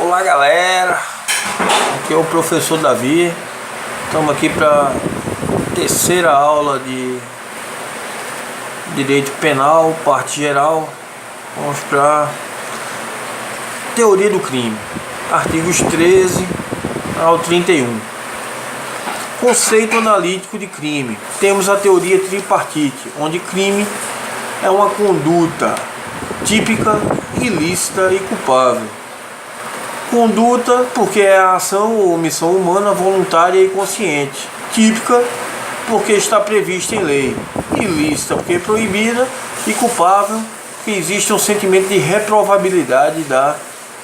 Olá galera, aqui é o professor Davi. Estamos aqui para terceira aula de Direito Penal, parte geral. Vamos para Teoria do Crime, artigos 13 ao 31. Conceito analítico de crime. Temos a teoria tripartite, onde crime é uma conduta típica, ilícita e culpável. Conduta, porque é a ação ou omissão humana voluntária e consciente. Típica, porque está prevista em lei. Ilícita, porque é proibida. E culpável, porque existe um sentimento de reprovabilidade da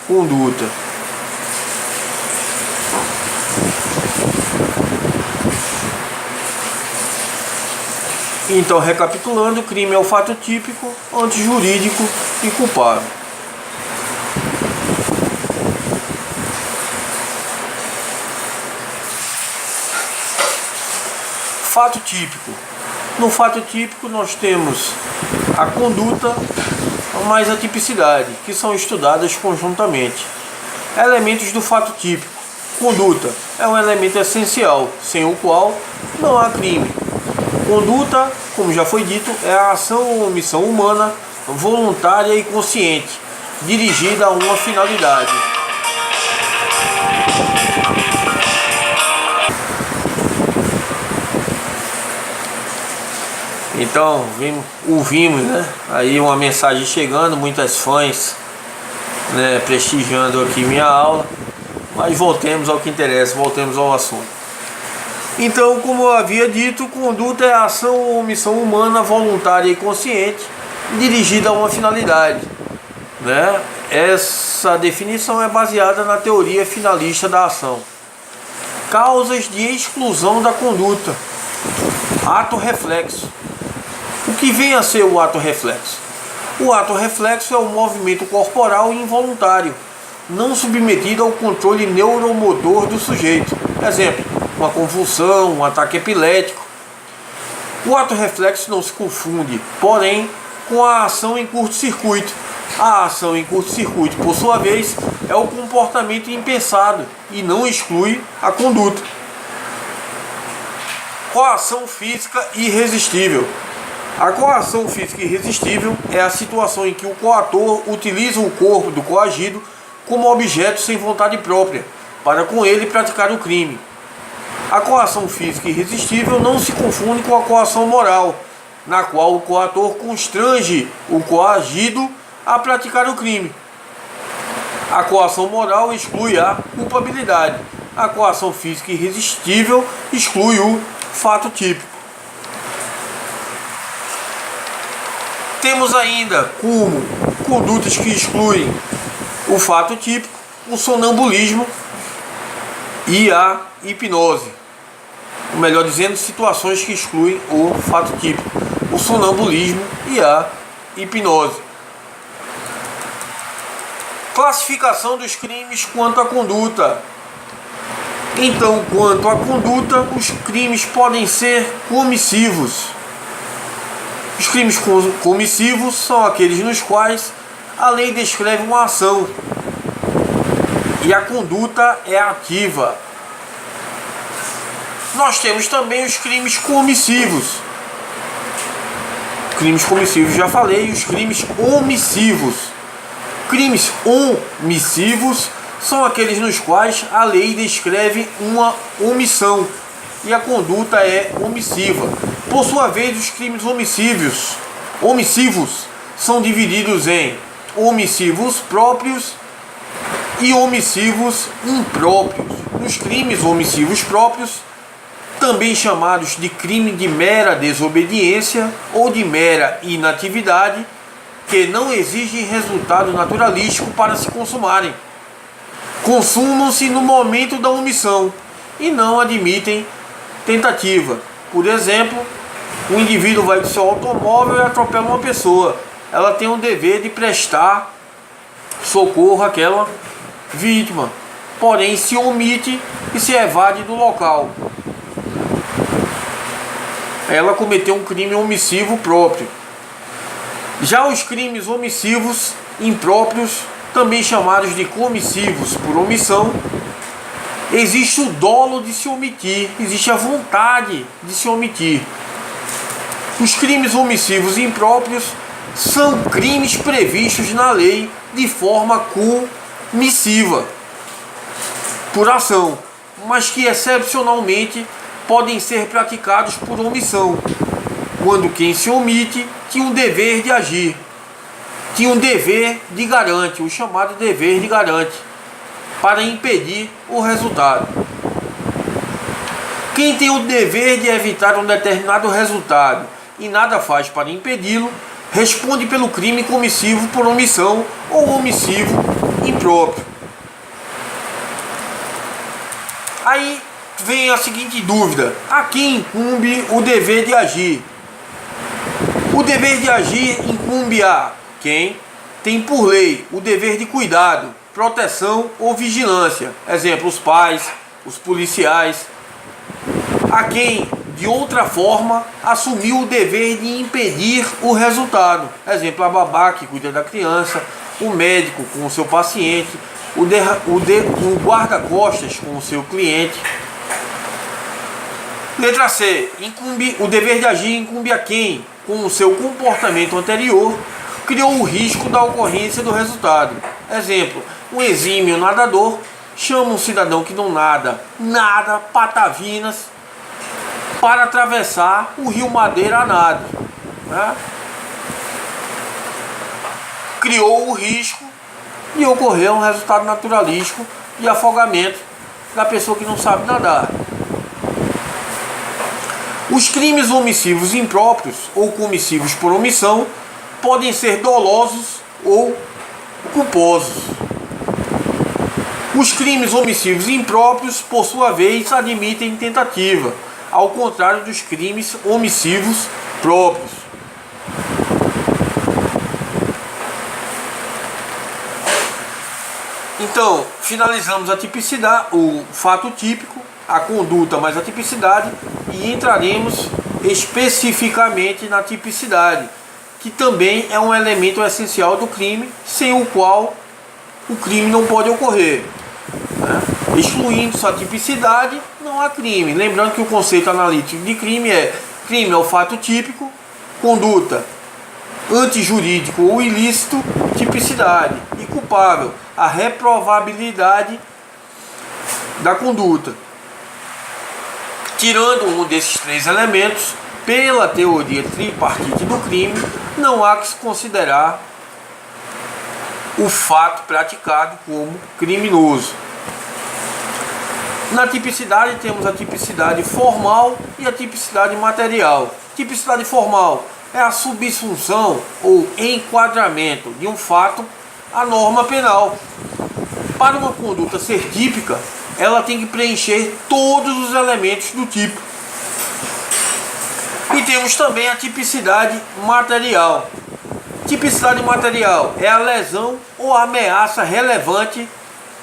conduta. Então, recapitulando, crime é o fato típico, antijurídico e culpável. Fato típico. No fato típico nós temos a conduta mais a tipicidade, que são estudadas conjuntamente. Elementos do fato típico. Conduta é um elemento essencial, sem o qual não há crime. Conduta, como já foi dito, é a ação ou omissão humana voluntária e consciente, dirigida a uma finalidade. Então, ouvimos, aí uma mensagem chegando, muitas fãs, prestigiando aqui minha aula, mas voltemos ao que interessa, voltemos ao assunto. Então, como eu havia dito, conduta é a ação ou omissão humana voluntária e consciente, dirigida a uma finalidade. Essa definição é baseada na teoria finalista da ação. Causas de exclusão da conduta. Ato reflexo. O que vem a ser o ato reflexo? O ato reflexo é um movimento corporal involuntário, não submetido ao controle neuromotor do sujeito. Exemplo, uma convulsão, um ataque epilético. O ato reflexo não se confunde, porém, com a ação em curto-circuito. A ação em curto-circuito, por sua vez, é o comportamento impensado e não exclui a conduta. Coação física irresistível. A coação física irresistível é a situação em que o coator utiliza o corpo do coagido como objeto sem vontade própria, para com ele praticar o crime. A coação física irresistível não se confunde com a coação moral, na qual o coator constrange o coagido a praticar o crime. A coação moral exclui a culpabilidade. A coação física irresistível exclui o fato típico. Temos ainda como condutas que excluem o fato típico, o sonambulismo e a hipnose. Ou melhor dizendo, situações que excluem o fato típico, o sonambulismo e a hipnose. Classificação dos crimes quanto à conduta. Então, quanto à conduta, os crimes podem ser comissivos. Os crimes comissivos são aqueles nos quais a lei descreve uma ação e a conduta é ativa. Nós temos também os crimes comissivos. Crimes comissivos já falei, os crimes omissivos. Crimes omissivos são aqueles nos quais a lei descreve uma omissão e a conduta é omissiva. Por sua vez, os crimes omissivos são divididos em omissivos próprios e omissivos impróprios. Os crimes omissivos próprios, também chamados de crime de mera desobediência ou de mera inatividade, que não exigem resultado naturalístico para se consumarem. Consumam-se no momento da omissão e não admitem tentativa. Por exemplo, o indivíduo vai com seu automóvel e atropela uma pessoa. Ela tem o dever de prestar socorro àquela vítima, porém se omite e se evade do local. Ela cometeu um crime omissivo próprio. Já os crimes omissivos impróprios também chamados de comissivos por omissão, existe o dolo de se omitir, existe a vontade de se omitir. Os crimes omissivos impróprios são crimes previstos na lei de forma comissiva, por ação, mas que excepcionalmente podem ser praticados por omissão, quando quem se omite tinha um dever de agir, tinha um dever de garante, o chamado dever de garante, para impedir o resultado. Quem tem o dever de evitar um determinado resultado e nada faz para impedi-lo, responde pelo crime comissivo por omissão ou omissivo impróprio. Aí vem a seguinte dúvida: a quem incumbe o dever de agir? O dever de agir incumbe a quem tem por lei o dever de cuidado, proteção ou vigilância. Exemplo, os pais, os policiais. A quem, de outra forma, assumiu o dever de impedir o resultado. Exemplo, a babá que cuida da criança, o médico com o seu paciente, o guarda-costas com o seu cliente. Letra C. O dever de agir incumbe a quem, com o seu comportamento anterior, criou o risco da ocorrência do resultado. Exemplo, um exímio nadador chama um cidadão que não nada patavinas, para atravessar o rio Madeira a nado, né? Criou o risco de ocorrer um resultado naturalístico de afogamento da pessoa que não sabe nadar. Os crimes omissivos impróprios ou comissivos por omissão podem ser dolosos ou culposos. Os crimes omissivos impróprios, por sua vez, admitem tentativa, ao contrário dos crimes omissivos próprios. Então, finalizamos a tipicidade, o fato típico, a conduta mais a tipicidade, e entraremos especificamente na tipicidade, que também é um elemento essencial do crime, sem o qual o crime não pode ocorrer, né? Excluindo sua tipicidade, não há crime. Lembrando que o conceito analítico de crime é o fato típico, conduta antijurídico ou ilícito, tipicidade, e culpável, a reprovabilidade da conduta. Tirando um desses três elementos, pela teoria tripartite do crime, não há que se considerar o fato praticado como criminoso. Na tipicidade temos a tipicidade formal e a tipicidade material. Tipicidade formal é a subsunção ou enquadramento de um fato à norma penal. Para uma conduta ser típica, ela tem que preencher todos os elementos do tipo. E temos também a tipicidade material. Tipicidade material é a lesão ou ameaça relevante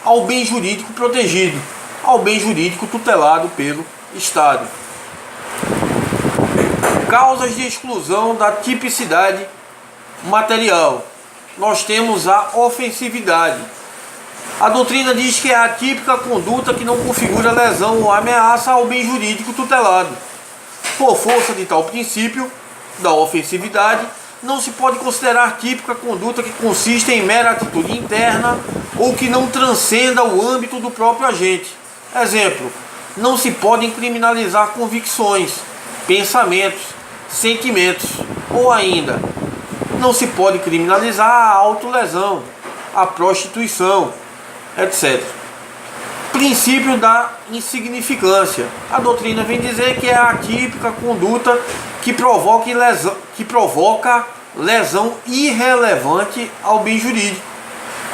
ao bem jurídico protegido, ao bem jurídico tutelado pelo Estado. Causas de exclusão da tipicidade material. Nós temos a ofensividade. A doutrina diz que é a típica conduta que não configura lesão ou ameaça ao bem jurídico tutelado. Por força de tal princípio da ofensividade, não se pode considerar típica conduta que consiste em mera atitude interna ou que não transcenda o âmbito do próprio agente. Exemplo, não se podem criminalizar convicções, pensamentos, sentimentos, ou ainda, não se pode criminalizar a autolesão, a prostituição, etc. Princípio da insignificância. A doutrina vem dizer que é a típica conduta que provoca lesão irrelevante ao bem jurídico.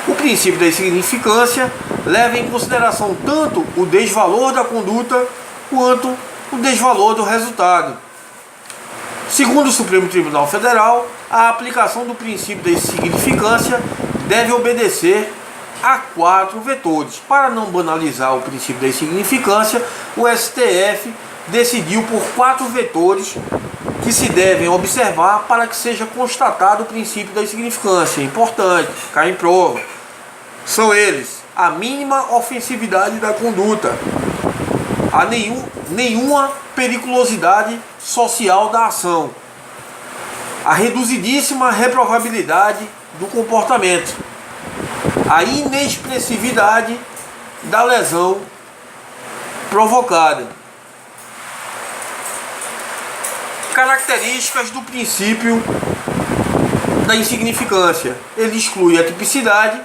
O princípio da insignificância leva em consideração tanto o desvalor da conduta quanto o desvalor do resultado. Segundo o Supremo Tribunal Federal, a aplicação do princípio da insignificância deve obedecer a 4 vetores. Para não banalizar o princípio da insignificância, o STF decidiu por 4 vetores que se devem observar para que seja constatado o princípio da insignificância. É importante, cai em prova. são eles: a mínima ofensividade da conduta, a nenhuma periculosidade social da ação, a reduzidíssima reprovabilidade do comportamento, a inexpressividade da lesão provocada. Características do princípio da insignificância: ele exclui a tipicidade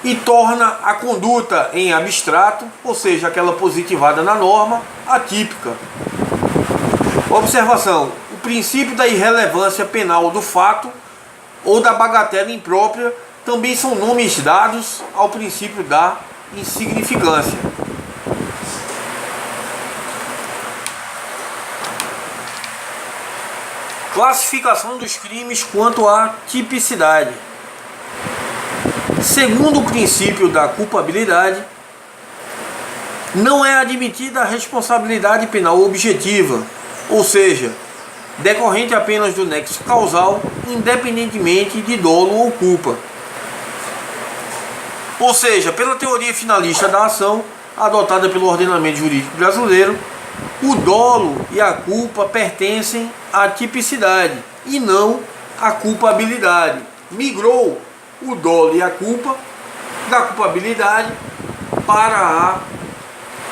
e torna a conduta em abstrato, ou seja, aquela positivada na norma, atípica. Observação: o princípio da irrelevância penal do fato ou da bagatela imprópria também são nomes dados ao princípio da insignificância. Classificação dos crimes quanto à tipicidade. Segundo o princípio da culpabilidade, não é admitida a responsabilidade penal objetiva, ou seja, decorrente apenas do nexo causal, independentemente de dolo ou culpa. Ou seja, pela teoria finalista da ação, adotada pelo ordenamento jurídico brasileiro, o dolo e a culpa pertencem à tipicidade e não à culpabilidade. Migrou o dolo e a culpa da culpabilidade para a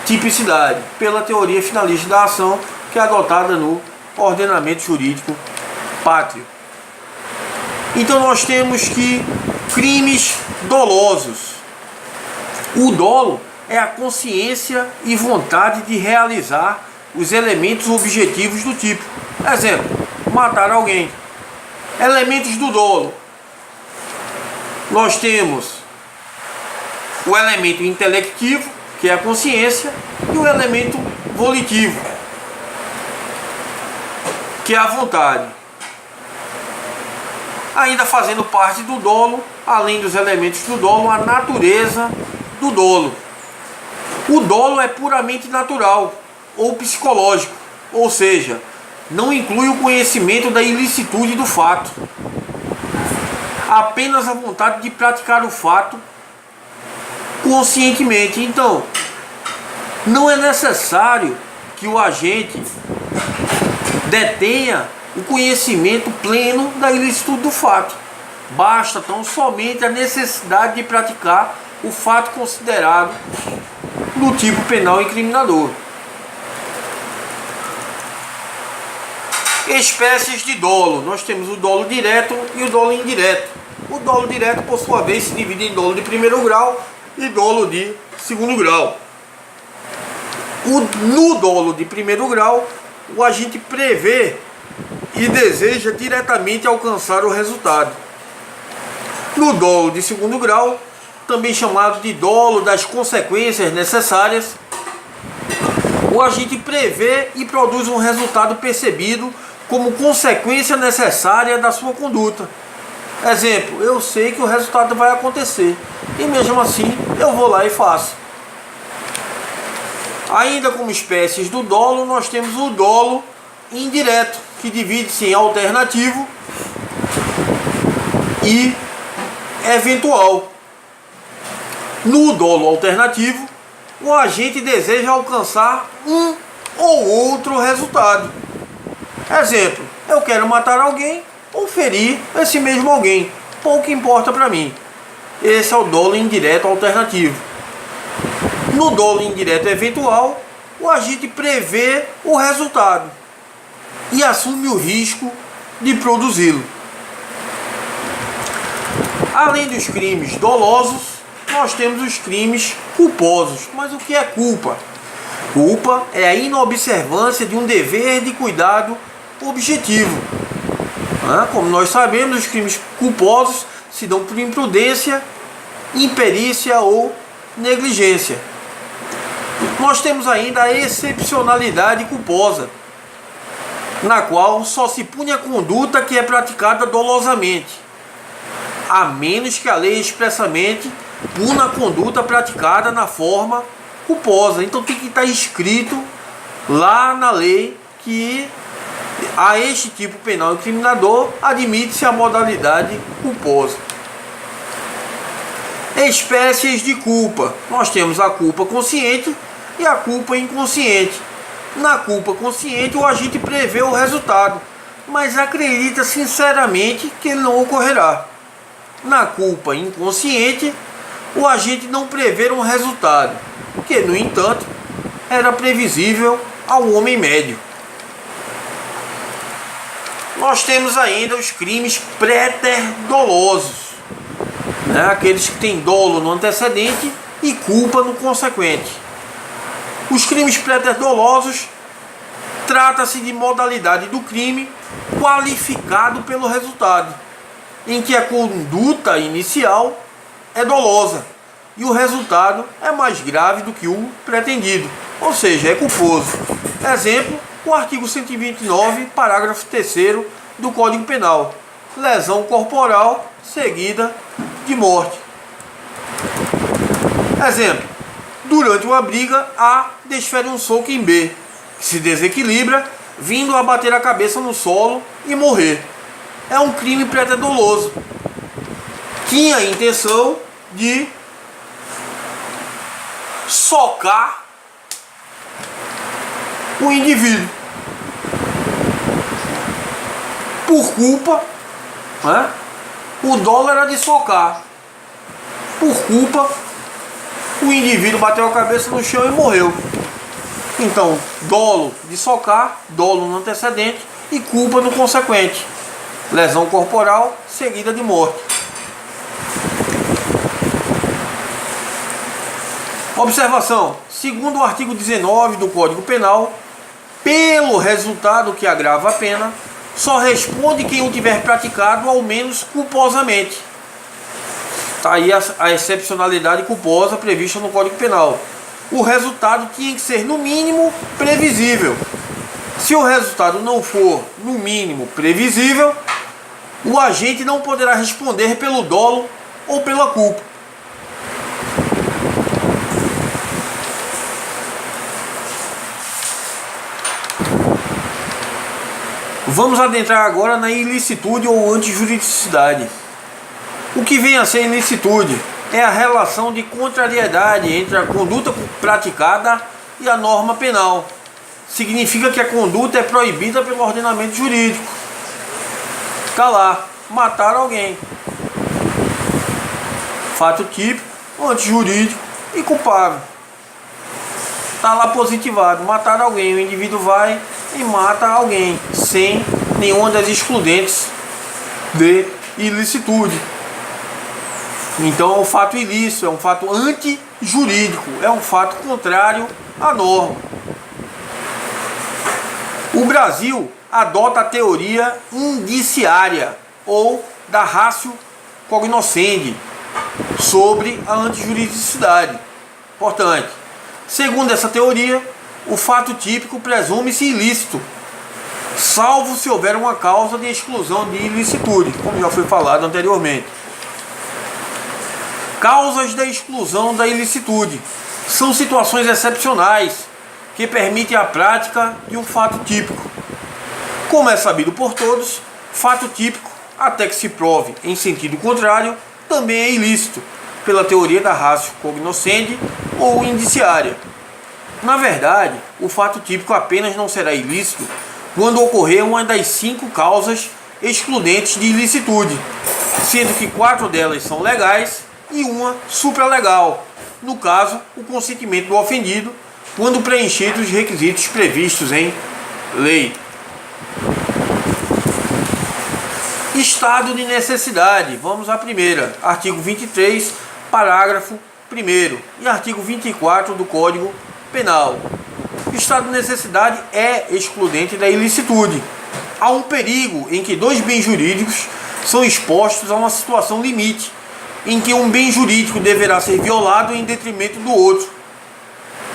tipicidade, pela teoria finalista da ação, que é adotada no ordenamento jurídico pátrio. Então nós temos que crimes dolosos. O dolo é a consciência e vontade de realizar os elementos objetivos do tipo. Exemplo: matar alguém. Elementos do dolo: nós temos o elemento intelectivo, que é a consciência, e o elemento volitivo, que é a vontade. Ainda fazendo parte do dolo, além dos elementos do dolo, a natureza do dolo. O dolo é puramente natural ou psicológico, ou seja, não inclui o conhecimento da ilicitude do fato, apenas a vontade de praticar o fato conscientemente. Então, não é necessário que o agente detenha o conhecimento pleno da ilicitude do fato. Basta tão somente a necessidade de praticar o fato considerado do tipo penal incriminador. Espécies de dolo: nós temos o dolo direto e o dolo indireto. O dolo direto, por sua vez, se divide em dolo de primeiro grau e dolo de segundo grau. No dolo de primeiro grau, o agente prevê e deseja diretamente alcançar o resultado. No dolo de segundo grau, também chamado de dolo das consequências necessárias, o agente prevê e produz um resultado percebido como consequência necessária da sua conduta. Exemplo: eu sei que o resultado vai acontecer e mesmo assim eu vou lá e faço. Ainda como espécies do dolo, nós temos o dolo indireto, que divide-se em alternativo e eventual. No dolo alternativo, o agente deseja alcançar um ou outro resultado. Exemplo: eu quero matar alguém ou ferir esse mesmo alguém, pouco importa para mim. Esse é o dolo indireto alternativo. No dolo indireto eventual, o agente prevê o resultado e assume o risco de produzi-lo. Além dos crimes dolosos, nós temos os crimes culposos. Mas o que é culpa? Culpa é a inobservância de um dever de cuidado objetivo. Como nós sabemos, os crimes culposos se dão por imprudência, imperícia ou negligência. Nós temos ainda a excepcionalidade culposa, na qual só se pune a conduta que é praticada dolosamente, a menos que a lei expressamente puna a conduta praticada na forma culposa. Então tem que estar escrito lá na lei que a este tipo penal incriminador admite-se a modalidade culposa. Espécies de culpa. Nós temos a culpa consciente e a culpa inconsciente. Na culpa consciente, o agente prevê o resultado, mas acredita sinceramente que ele não ocorrerá. Na culpa inconsciente, o agente não prevê um resultado, que, no entanto, era previsível ao homem médio. Nós temos ainda os crimes préter-dolosos, né? Aqueles que têm dolo no antecedente e culpa no consequente. Os crimes préter-dolosos trata-se de modalidade do crime qualificado pelo resultado, em que a conduta inicial é dolosa e o resultado é mais grave do que o pretendido, ou seja, é culposo. Exemplo, o artigo 129, parágrafo 3º do Código Penal: lesão corporal seguida de morte. Exemplo, durante uma briga, A desfere um soco em B, que se desequilibra, vindo a bater a cabeça no solo e morrer. É um crime préter-doloso. Tinha a intenção de socar o indivíduo. Por culpa, né? O dolo era de socar. Por culpa, o indivíduo bateu a cabeça no chão e morreu. Então, dolo de socar, dolo no antecedente e culpa no consequente. Lesão corporal seguida de morte. Observação: segundo o artigo 19 do Código Penal, pelo resultado que agrava a pena, só responde quem o tiver praticado ao menos culposamente. Está aí a excepcionalidade culposa prevista no Código Penal. O resultado tinha que ser, no mínimo, previsível. Se o resultado não for, no mínimo, previsível, o agente não poderá responder pelo dolo ou pela culpa. Vamos adentrar agora na ilicitude ou antijuridicidade. O que vem a ser ilicitude é a relação de contrariedade entre a conduta praticada e a norma penal. Significa que a conduta é proibida pelo ordenamento jurídico. Está lá, matar alguém. Fato típico, antijurídico e culpável. Está lá positivado, matar alguém. O indivíduo vai e mata alguém, sem nenhuma das excludentes de ilicitude. Então é um fato ilícito, é um fato antijurídico, é um fato contrário à norma. O Brasil adota a teoria indiciária ou da ratio cognoscendi sobre a antijuridicidade. Importante. Segundo essa teoria, o fato típico presume-se ilícito, salvo se houver uma causa de exclusão de ilicitude, como já foi falado anteriormente. Causas da exclusão da ilicitude são situações excepcionais que permitem a prática de um fato típico. Como é sabido por todos, fato típico, até que se prove em sentido contrário, também é ilícito, pela teoria da ratio cognoscendi ou indiciária. Na verdade, o fato típico apenas não será ilícito quando ocorrer uma das 5 causas excludentes de ilicitude, sendo que 4 delas são legais e uma supralegal, no caso, o consentimento do ofendido, quando preenchidos os requisitos previstos em lei. Estado de necessidade. Vamos à primeira. Artigo 23, parágrafo 1º e artigo 24 do Código Penal. Estado de necessidade é excludente da ilicitude. Há um perigo em que 2 bens jurídicos são expostos a uma situação limite, em que um bem jurídico deverá ser violado em detrimento do outro.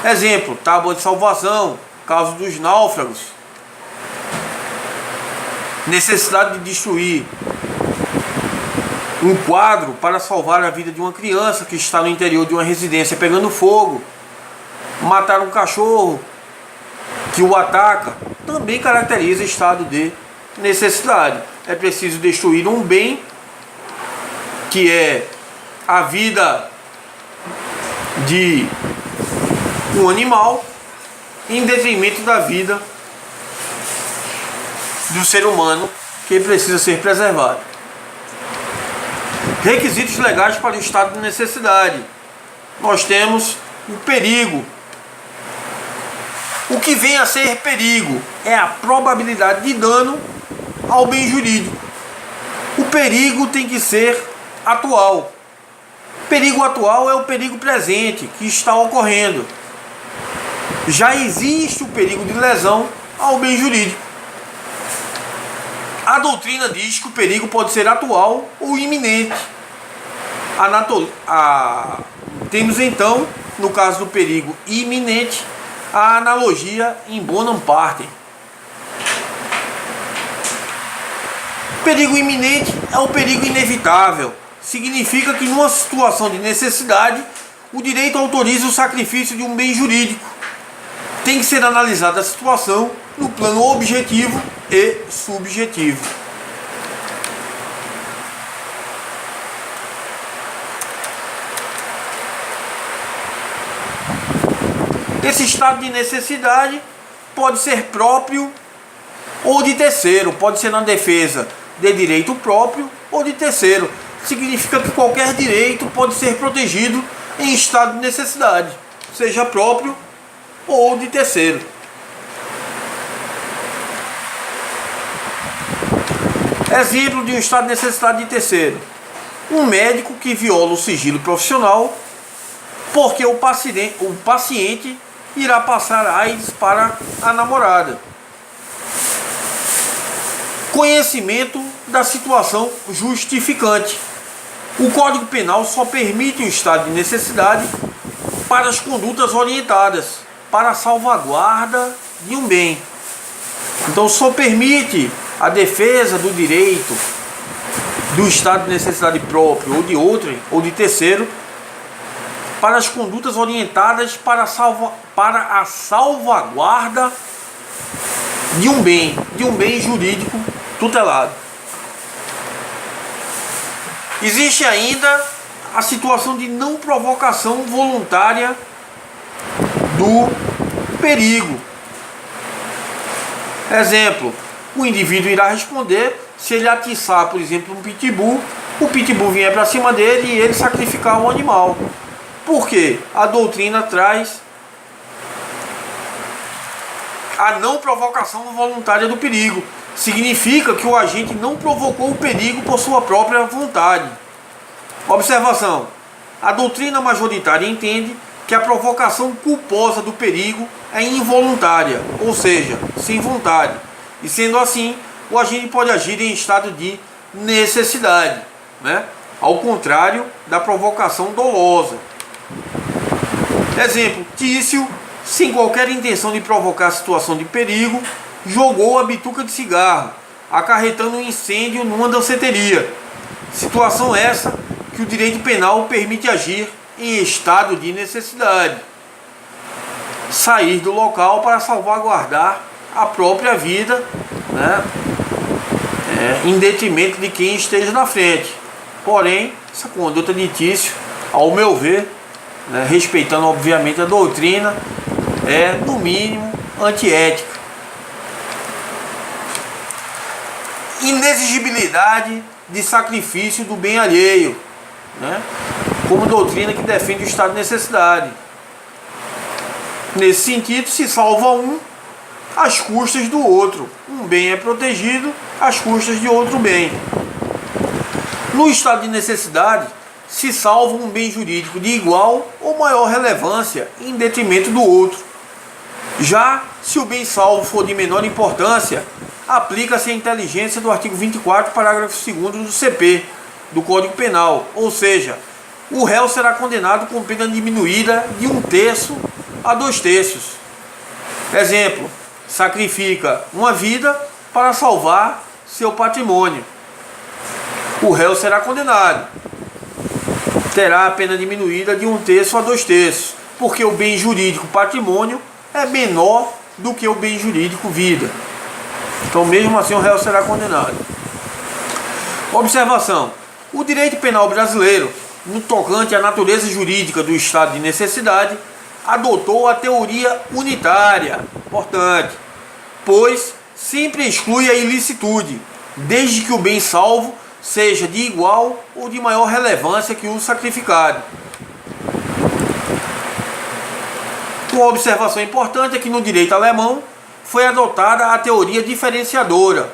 Exemplo, tábua de salvação, caso dos náufragos. Necessidade de destruir um quadro para salvar a vida de uma criança que está no interior de uma residência pegando fogo. Matar um cachorro que o ataca também caracteriza estado de necessidade. É preciso destruir um bem que é a vida de um animal em detrimento da vida do ser humano, que precisa ser preservado. Requisitos legais para o estado de necessidade. Nós temos o perigo. O que vem a ser perigo é a probabilidade de dano ao bem jurídico. O perigo tem que ser atual. Perigo atual é o perigo presente que está ocorrendo. Já existe o perigo de lesão ao bem jurídico. A doutrina diz que o perigo pode ser atual ou iminente. Temos então, no caso do perigo iminente, a analogia in bonum partem. Perigo iminente é o perigo inevitável. Significa que numa situação de necessidade, o direito autoriza o sacrifício de um bem jurídico. Tem que ser analisada a situação no plano objetivo e subjetivo. Esse estado de necessidade pode ser próprio ou de terceiro, pode ser na defesa de direito próprio ou de terceiro. Significa que qualquer direito pode ser protegido em estado de necessidade, seja próprio ou de terceiro. Exemplo de um estado de necessidade de terceiro: um médico que viola o sigilo profissional porque o paciente irá passar AIDS para a namorada. Conhecimento da situação justificante. O Código Penal só permite o estado de necessidade para as condutas orientadas para a salvaguarda de um bem. Então só permite a defesa do direito do estado de necessidade próprio ou de outro ou de terceiro para as condutas orientadas para a salvaguarda de um bem jurídico tutelado. Existe ainda a situação de não provocação voluntária do perigo. Exemplo: o indivíduo irá responder se ele atiçar, por exemplo, um pitbull, o pitbull vier para cima dele e ele sacrificar um animal. Por quê? A doutrina traz a não provocação voluntária do perigo. Significa que o agente não provocou o perigo por sua própria vontade. Observação: a doutrina majoritária entende que a provocação culposa do perigo é involuntária, ou seja, sem vontade. E sendo assim, o agente pode agir em estado de necessidade, né? Ao contrário da provocação dolosa. Exemplo: Tício, sem qualquer intenção de provocar a situação de perigo, jogou a bituca de cigarro, acarretando um incêndio numa danceteria. Situação essa que o direito penal permite agir em estado de necessidade. Sair do local para salvaguardar a própria vida, né? Em detrimento de quem esteja na frente. Porém, essa conduta de Tício, ao meu ver, né, respeitando obviamente a doutrina, é no mínimo antiética. Inexigibilidade de sacrifício do bem alheio, né, como doutrina que defende o estado de necessidade. Nesse sentido, se salva um às custas do outro. Um bem é protegido às custas de outro bem. No estado de necessidade, se salva um bem jurídico de igual ou maior relevância em detrimento do outro. Já se o bem salvo for de menor importância, aplica-se a inteligência do artigo 24, parágrafo 2º do CP, do Código Penal, ou seja, o réu será condenado com pena diminuída de 1/3 a 2/3. Exemplo: sacrifica uma vida para salvar seu patrimônio. O réu será condenado, terá a pena diminuída de 1/3 a 2/3, porque o bem jurídico patrimônio é menor do que o bem jurídico vida. Então, mesmo assim, o réu será condenado. Observação: o direito penal brasileiro no tocante à natureza jurídica do estado de necessidade, adotou a teoria unitária, importante, pois sempre exclui a ilicitude, desde que o bem salvo seja de igual ou de maior relevância que o sacrificado. Uma observação importante é que no direito alemão foi adotada a teoria diferenciadora,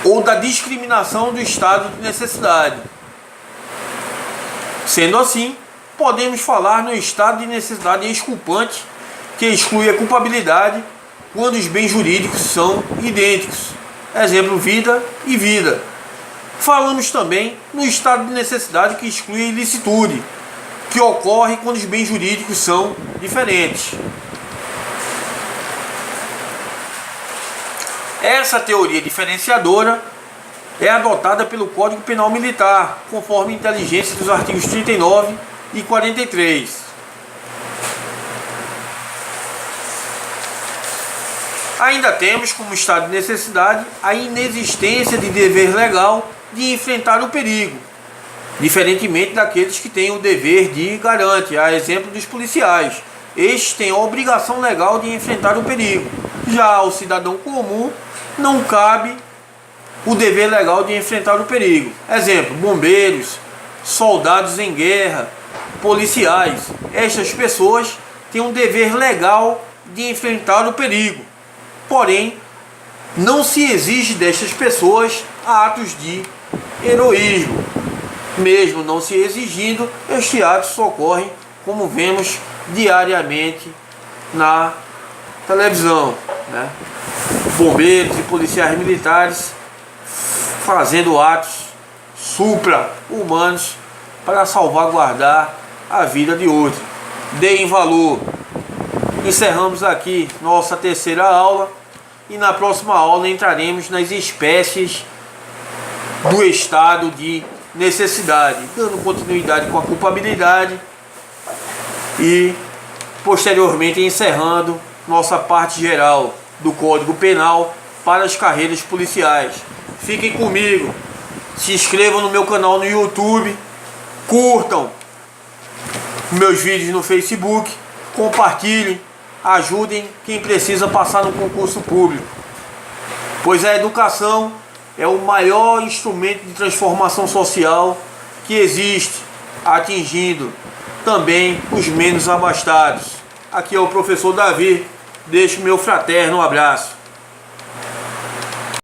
ou da discriminação do estado de necessidade. Sendo assim, podemos falar no estado de necessidade exculpante, que exclui a culpabilidade quando os bens jurídicos são idênticos. Exemplo, vida e vida. Falamos também no estado de necessidade que exclui a ilicitude, que ocorre quando os bens jurídicos são diferentes. Essa teoria diferenciadora é adotada pelo Código Penal Militar, conforme inteligência dos artigos 39 e 43. Ainda temos como estado de necessidade a inexistência de dever legal de enfrentar o perigo, diferentemente daqueles que têm o dever de garante, a exemplo dos policiais. Estes têm a obrigação legal de enfrentar o perigo. Já ao cidadão comum não cabe o dever legal de enfrentar o perigo. Exemplo, bombeiros, soldados em guerra, policiais. Estas pessoas têm um dever legal de enfrentar o perigo. Porém, não se exige destas pessoas atos de heroísmo. Mesmo não se exigindo, estes atos ocorrem, como vemos diariamente na televisão, né? Bombeiros e policiais militares fazendo atos supra-humanos para salvaguardar a vida de outro. Deem valor. Encerramos aqui nossa terceira aula e na próxima aula entraremos nas espécies do estado de necessidade, dando continuidade com a culpabilidade e posteriormente encerrando nossa parte geral do Código Penal para as carreiras policiais. Fiquem comigo, se inscrevam no meu canal no YouTube, curtam meus vídeos no Facebook, compartilhem, ajudem quem precisa passar no concurso público, pois a educação é o maior instrumento de transformação social que existe, atingindo também os menos abastados. Aqui é o professor Davi, deixo meu fraterno abraço.